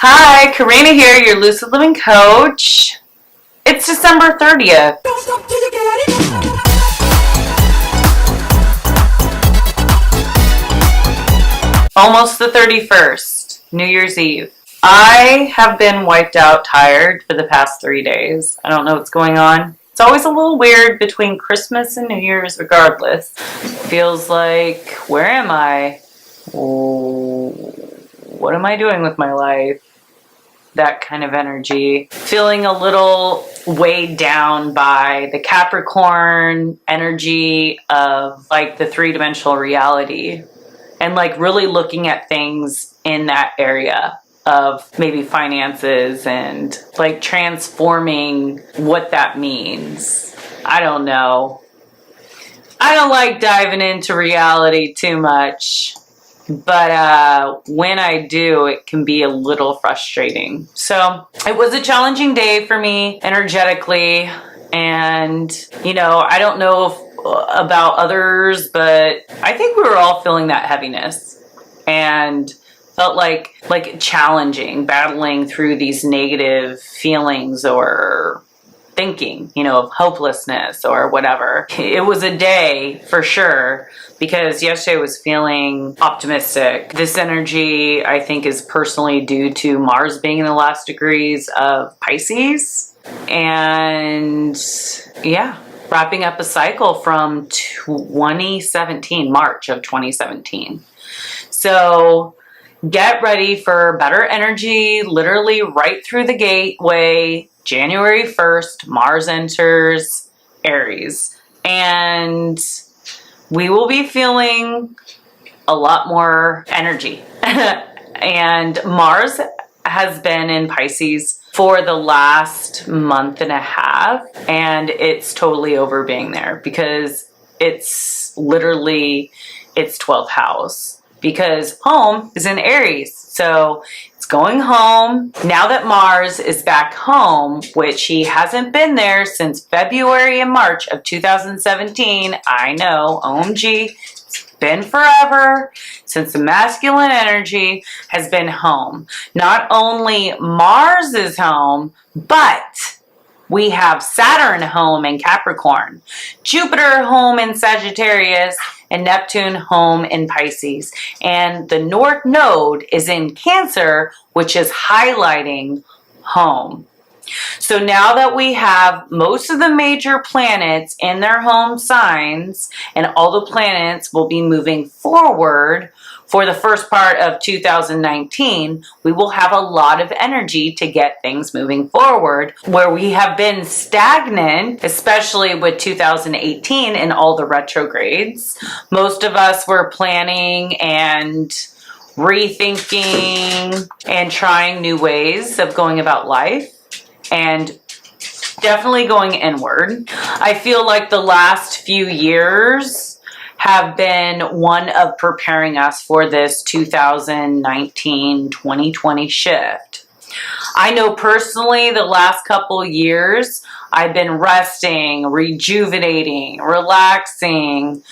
Hi, Karina here, your Lucid Living Coach. It's December 30th. Don't stop till you get it. Almost the 31st, New Year's Eve. I have been wiped out tired for the past 3 days. I don't know what's going on. It's always a little weird between Christmas and New Year's regardless. Feels like, where am I? What am I doing with my life? That kind of energy. Feeling a little weighed down by the Capricorn energy of like the three-dimensional reality and like really looking at things in that area of maybe finances and like transforming what that means. I don't know. I don't like diving into reality too much. But when I do, it can be a little frustrating. So it was a challenging day for me energetically. And, I don't know about others, but I think we were all feeling that heaviness and felt like challenging, battling through these negative feelings or thinking, of hopelessness or whatever. It was a day for sure because yesterday I was feeling optimistic. This energy, I think, is personally due to Mars being in the last degrees of Pisces. And yeah, wrapping up a cycle from 2017, March of 2017. So get ready for better energy, literally right through the gateway. January 1st, Mars enters Aries, and we will be feeling a lot more energy. And Mars has been in Pisces for the last month and a half, and it's totally over being there because it's literally its 12th house. Because home is in Aries. So it's going home. Now that Mars is back home, which he hasn't been there since February and March of 2017. I know, OMG, it's been forever since the masculine energy has been home. Not only Mars is home, but we have Saturn home in Capricorn, Jupiter home in Sagittarius, and Neptune home in Pisces. And the North Node is in Cancer, which is highlighting home. So now that we have most of the major planets in their home signs, and all the planets will be moving forward for the first part of 2019, we will have a lot of energy to get things moving forward. Where we have been stagnant, especially with 2018 and all the retrogrades, most of us were planning and rethinking and trying new ways of going about life. And definitely going inward. I feel like the last few years have been one of preparing us for this 2019-2020 shift. I know personally the last couple years I've been resting, rejuvenating, relaxing,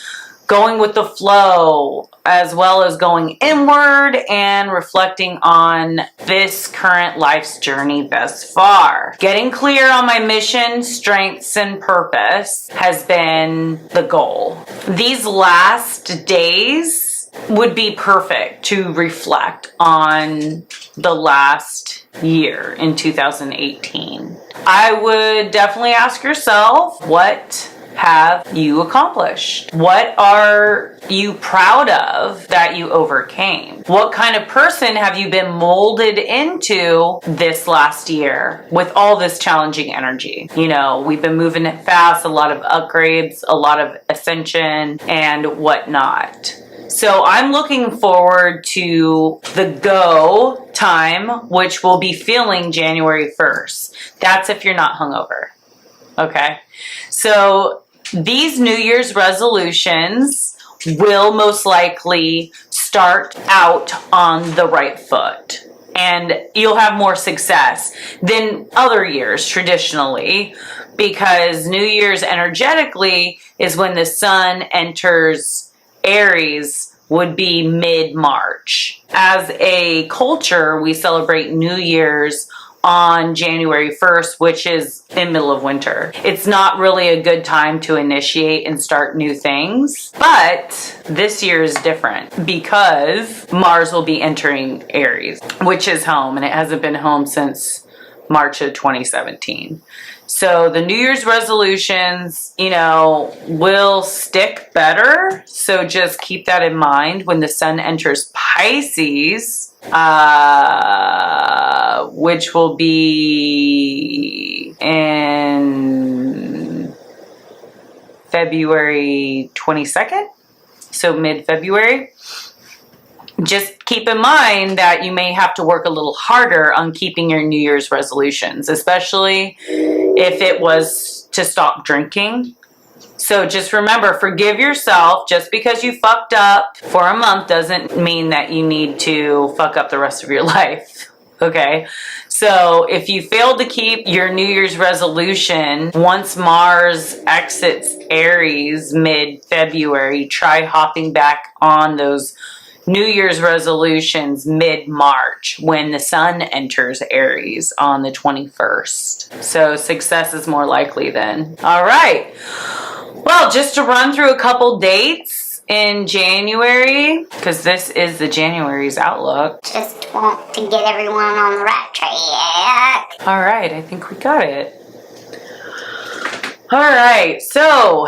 going with the flow, as well as going inward and reflecting on this current life's journey thus far. Getting clear on my mission, strengths, and purpose has been the goal. These last days would be perfect to reflect on the last year in 2018. I would definitely ask yourself, what have you accomplished? What are you proud of that you overcame? What kind of person have you been molded into this last year with all this challenging energy? We've been moving it fast, a lot of upgrades, a lot of ascension and whatnot. So I'm looking forward to the go time, which we'll be feeling January 1st. That's if you're not hungover. Okay, so these New Year's resolutions will most likely start out on the right foot, and you'll have more success than other years traditionally, because New Year's energetically is when the sun enters Aries would be mid-March. As a culture, we celebrate New Year's on January 1st, which is in middle of winter. It's not really a good time to initiate and start new things, but this year is different because Mars will be entering Aries, which is home, and it hasn't been home since March of 2017. So the New Year's resolutions, you know, will stick better. So just keep that in mind when the sun enters Pisces, which will be in February 22nd. So mid-February. Just keep in mind that you may have to work a little harder on keeping your New Year's resolutions, especially if it was to stop drinking. So just remember, forgive yourself. Just because you fucked up for a month doesn't mean that you need to fuck up the rest of your life. Okay? So if you failed to keep your New Year's resolution, once Mars exits Aries mid-February, try hopping back on those New Year's resolutions mid-March when the sun enters Aries on the 21st. So success is more likely then. All right. Well, just to run through a couple dates in January, because this is the January's outlook. Just want to get everyone on the right track. All right. I think we got it. All right. So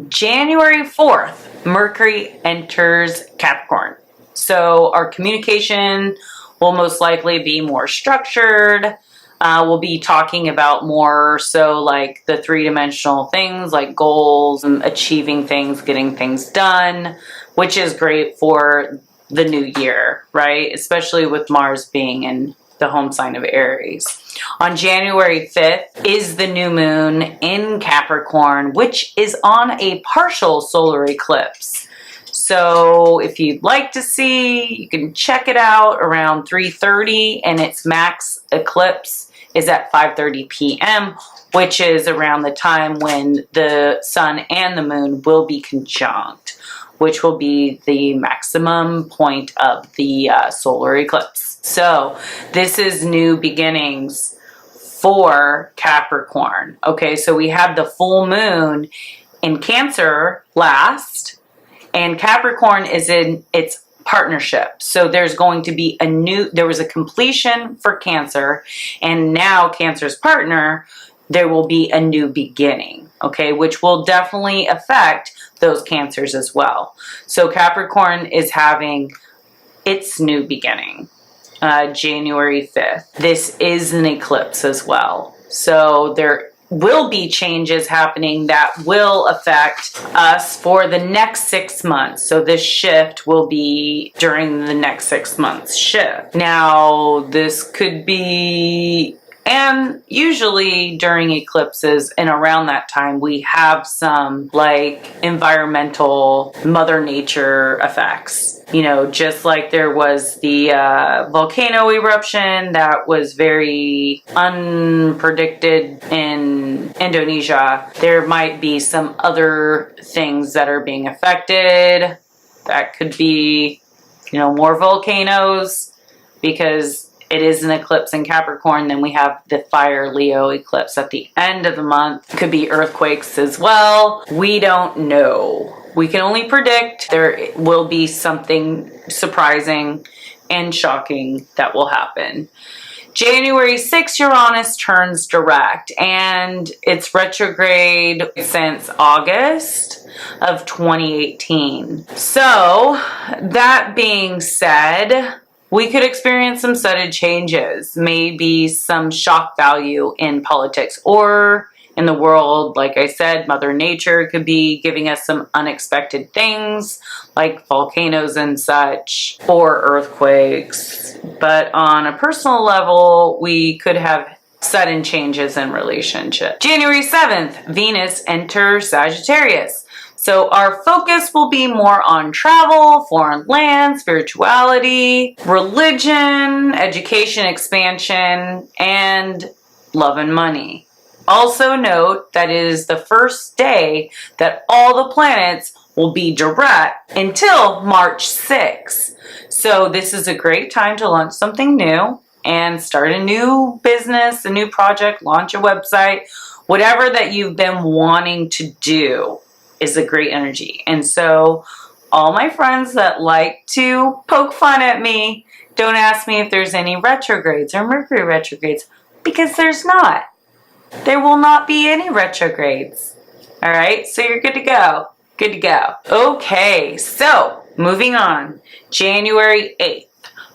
January 4th. Mercury enters Capricorn. So our communication will most likely be more structured. We'll be talking about more so like the three-dimensional things like goals, achieving things, getting things done, which is great for the new year, right? Especially with Mars being in the home sign of Aries. On January 5th is the new moon in Capricorn, which is on a partial solar eclipse. So if you'd like to see, you can check it out around 3:30, and its max eclipse is at 5:30 p.m., which is around the time when the sun and the moon will be conjunct, which will be the maximum point of the solar eclipse. So this is new beginnings for Capricorn. Okay, so we had the full moon in Cancer last, and Capricorn is in its partnership. So there's going to be there was a completion for Cancer, and now Cancer's partner, there will be a new beginning, okay, which will definitely affect those Cancers as well. So Capricorn is having its new beginning. January 5th. This is an eclipse as well. So there will be changes happening that will affect us for the next 6 months. So this shift will be during the next 6 months shift. Now, this could be, and usually during eclipses and around that time, we have some like environmental Mother Nature effects. You know, just like there was the volcano eruption that was very unpredicted in Indonesia, there might be some other things that are being affected. That could be, you know, more volcanoes, because it is an eclipse in Capricorn. Then we have the fire Leo eclipse at the end of the month. Could be earthquakes as well. We don't know. We can only predict there will be something surprising and shocking that will happen. January 6th, Uranus turns direct, and it's retrograde since August of 2018. So, that being said, we could experience some sudden changes, maybe some shock value in politics or in the world. Like I said, Mother Nature could be giving us some unexpected things like volcanoes and such, or earthquakes. But on a personal level, we could have sudden changes in relationships. January 7th, Venus enters Sagittarius. So our focus will be more on travel, foreign land, spirituality, religion, education expansion, and love and money. Also note that it is the first day that all the planets will be direct until March 6th. So this is a great time to launch something new and start a new business, a new project, launch a website, whatever that you've been wanting to do is a great energy. And so all my friends that like to poke fun at me, don't ask me if there's any retrogrades or Mercury retrogrades, because there's not. There will not be any retrogrades. All right, so you're good to go. Good to go. Okay, so moving on. January 8th,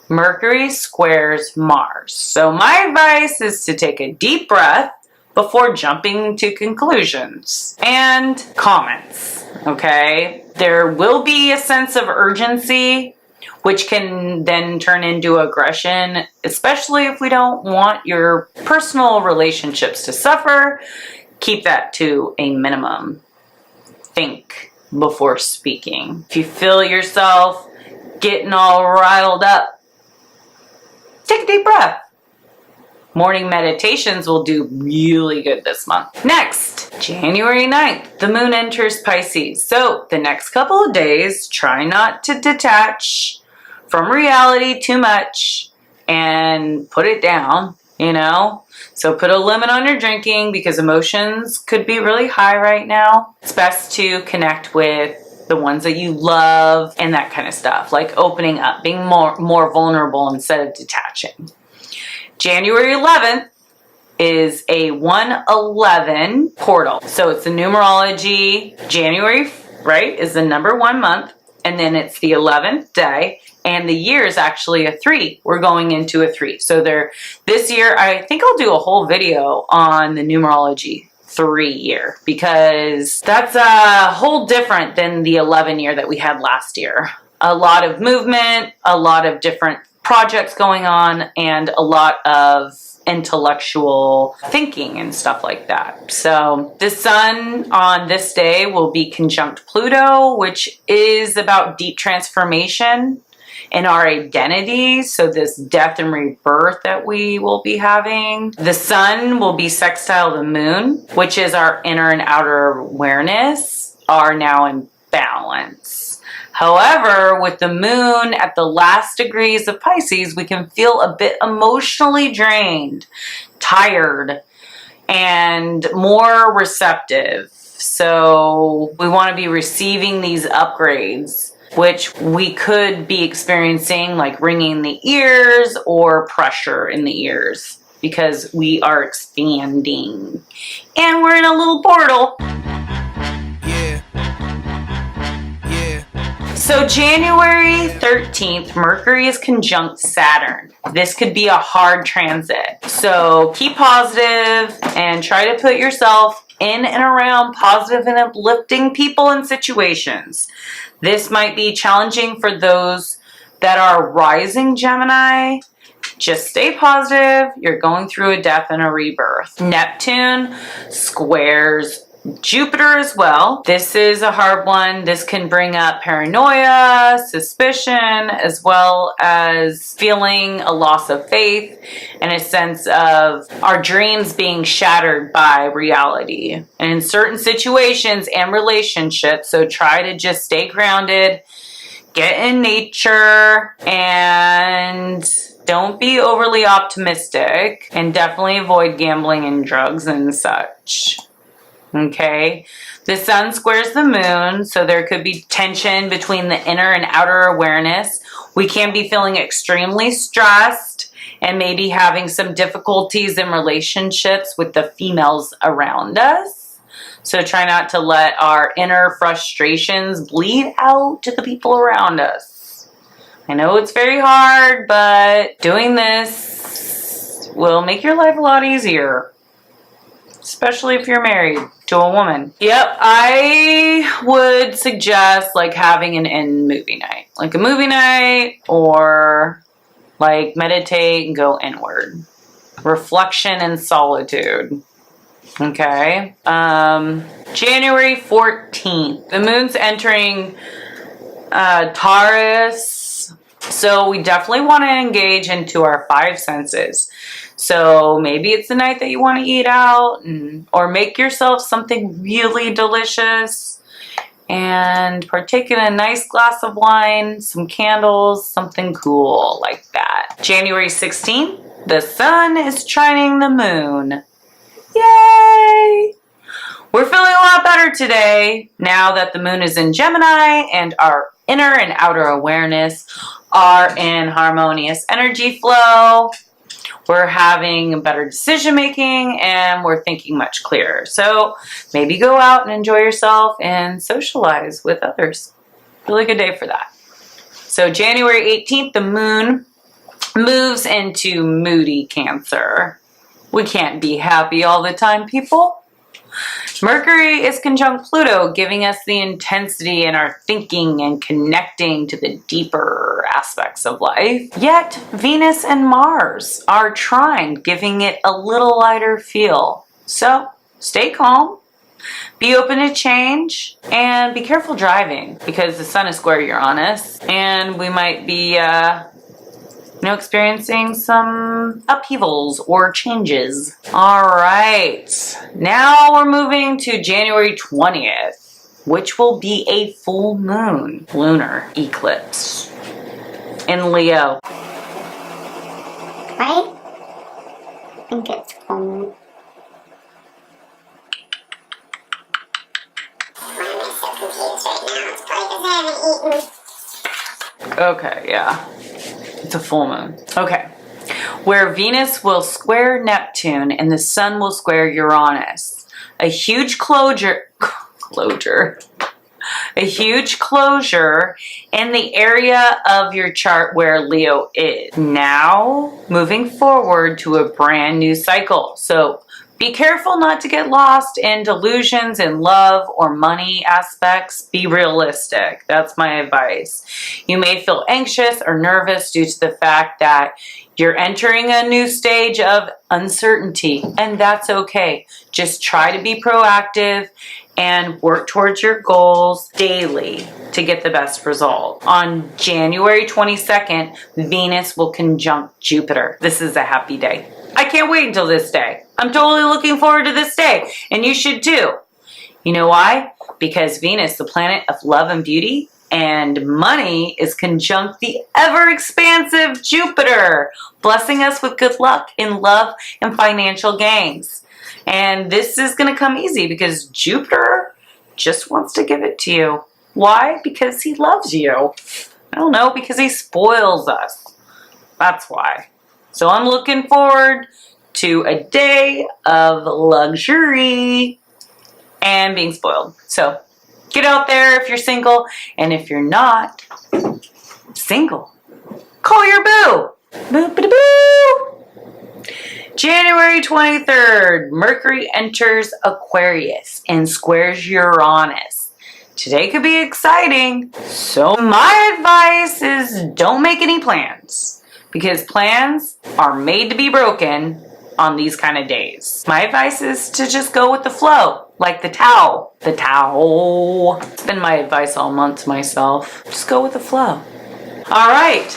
Mercury squares Mars. So my advice is to take a deep breath before jumping to conclusions and comments, okay? There will be a sense of urgency, which can then turn into aggression, especially if we don't want your personal relationships to suffer. Keep that to a minimum. Think before speaking. If you feel yourself getting all riled up, take a deep breath. Morning meditations will do really good this month. Next, January 9th, the moon enters Pisces. So the next couple of days, try not to detach from reality too much and put it down, you know? So put a limit on your drinking because emotions could be really high right now. It's best to connect with the ones that you love and that kind of stuff, like opening up, being more vulnerable instead of detaching. January 11th is a 111 portal. So it's the numerology. January, right, is the number 1 month, and then it's the 11th day, and the year is actually a 3. We're going into a 3. So this year, I think I'll do a whole video on the numerology 3 year, because that's a whole different than the 11 year that we had last year. A lot of movement, a lot of different projects going on, and a lot of intellectual thinking and stuff like that. So the sun on this day will be conjunct Pluto, which is about deep transformation in our identity. So this death and rebirth that we will be having. The sun will be sextile the moon, which is our inner and outer awareness, are now in balance. However, with the moon at the last degrees of Pisces, we can feel a bit emotionally drained, tired, and more receptive. So we want to be receiving these upgrades, which we could be experiencing like ringing in the ears or pressure in the ears, because we are expanding and we're in a little portal. So January 13th, Mercury is conjunct Saturn. This could be a hard transit. So keep positive and try to put yourself in and around positive and uplifting people and situations. This might be challenging for those that are rising Gemini. Just stay positive. You're going through a death and a rebirth. Neptune squares Jupiter as well. This is a hard one. This can bring up paranoia, suspicion, as well as feeling a loss of faith and a sense of our dreams being shattered by reality. And in certain situations and relationships, so try to just stay grounded, get in nature, and don't be overly optimistic, and definitely avoid gambling and drugs and such. Okay, the sun squares the moon, so there could be tension between the inner and outer awareness. We can be feeling extremely stressed and maybe having some difficulties in relationships with the females around us. So try not to let our inner frustrations bleed out to the people around us. I know it's very hard, but doing this will make your life a lot easier, especially if you're married to a woman. Yep, I would suggest like having an end movie night. Like a movie night, or like meditate and go inward. Reflection and solitude. Okay. January 14th. The moon's entering Taurus. So we definitely want to engage into our 5 senses. So maybe it's the night that you want to eat out or make yourself something really delicious and partake in a nice glass of wine, some candles, something cool like that. January 16th, the sun is trining the moon. Yay! We're feeling a lot better today now that the moon is in Gemini and our inner and outer awareness are in harmonious energy flow. We're having better decision making and we're thinking much clearer. So maybe go out and enjoy yourself and socialize with others. Really good day for that. So January 18th, the moon moves into moody Cancer. We can't be happy all the time, people. Mercury is conjunct Pluto, giving us the intensity in our thinking and connecting to the deeper aspects of life. Yet, Venus and Mars are trined, giving it a little lighter feel. So, stay calm, be open to change, and be careful driving because the sun is square Uranus, and we might be experiencing some upheavals or changes. All right, now we're moving to January 20th, which will be a full moon lunar eclipse in Leo. Right? I think it's cold. Why am I so confused right now? It's probably because I haven't eaten. Okay, yeah. It's a full moon. Okay. Where Venus will square Neptune and the sun will square Uranus. A huge closure in the area of your chart where Leo is. Now, moving forward to a brand new cycle. So be careful not to get lost in delusions in love or money aspects. Be realistic. That's my advice. You may feel anxious or nervous due to the fact that you're entering a new stage of uncertainty, and that's okay. Just try to be proactive and work towards your goals daily to get the best result. On January 22nd, Venus will conjunct Jupiter. This is a happy day. I can't wait until this day. I'm totally looking forward to this day, and you should too. You know why? Because Venus, the planet of love and beauty and money, is conjunct the ever-expansive Jupiter, blessing us with good luck in love and financial gains. And this is going to come easy because Jupiter just wants to give it to you. Why? Because he loves you. I don't know, because he spoils us. That's why. So I'm looking forward to a day of luxury and being spoiled. So get out there if you're single, and if you're not single, call your boo. Boo-ba-da-boo. January 23rd, Mercury enters Aquarius and squares Uranus. Today could be exciting. So my advice is don't make any plans, because plans are made to be broken on these kind of days. My advice is to just go with the flow, like the Tao. The Tao. It's been my advice all month to myself. Just go with the flow. All right.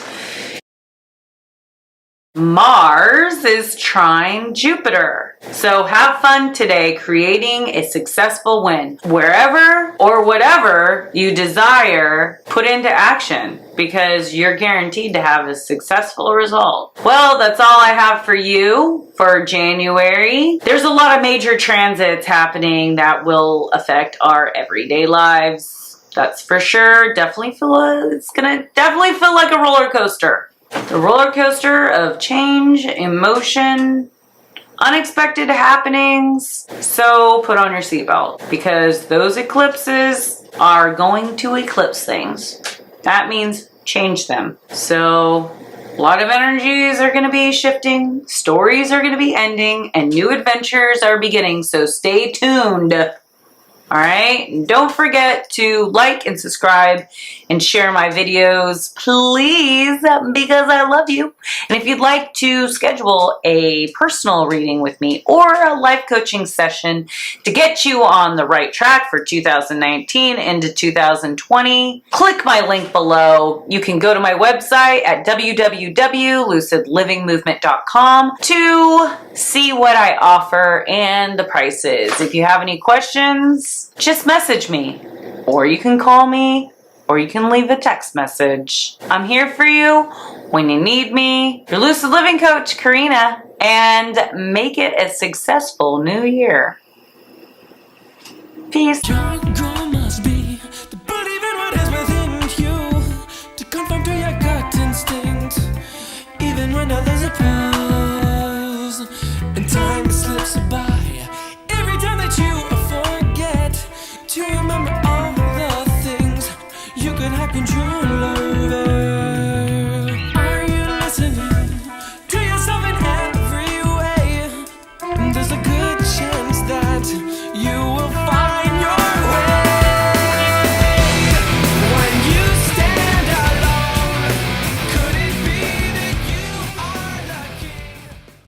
Mars is trine Jupiter. So have fun today creating a successful win. Wherever or whatever you desire, put into action because you're guaranteed to have a successful result. Well, that's all I have for you for January. There's a lot of major transits happening that will affect our everyday lives. That's for sure. It's gonna definitely feel like a roller coaster. The roller coaster of change, emotion, unexpected happenings. So put on your seatbelt because those eclipses are going to eclipse things. That means change them. So a lot of energies are going to be shifting, stories are going to be ending, and new adventures are beginning. So stay tuned. All right, and don't forget to like and subscribe and share my videos, please, because I love you. And if you'd like to schedule a personal reading with me or a life coaching session to get you on the right track for 2019 into 2020, click my link below. You can go to my website at www.lucidlivingmovement.com to see what I offer and the prices. If you have any questions, just message me. or you can call me, or you can leave a text message. I'm here for you when you need me. Your Lucid Living Coach, Karina, and make it a successful new year. Peace. Your goal must be to believe in what is within you, to conform to your gut instinct, even when others oppose. And time slips by every time that you forget to remember all the things you could have control.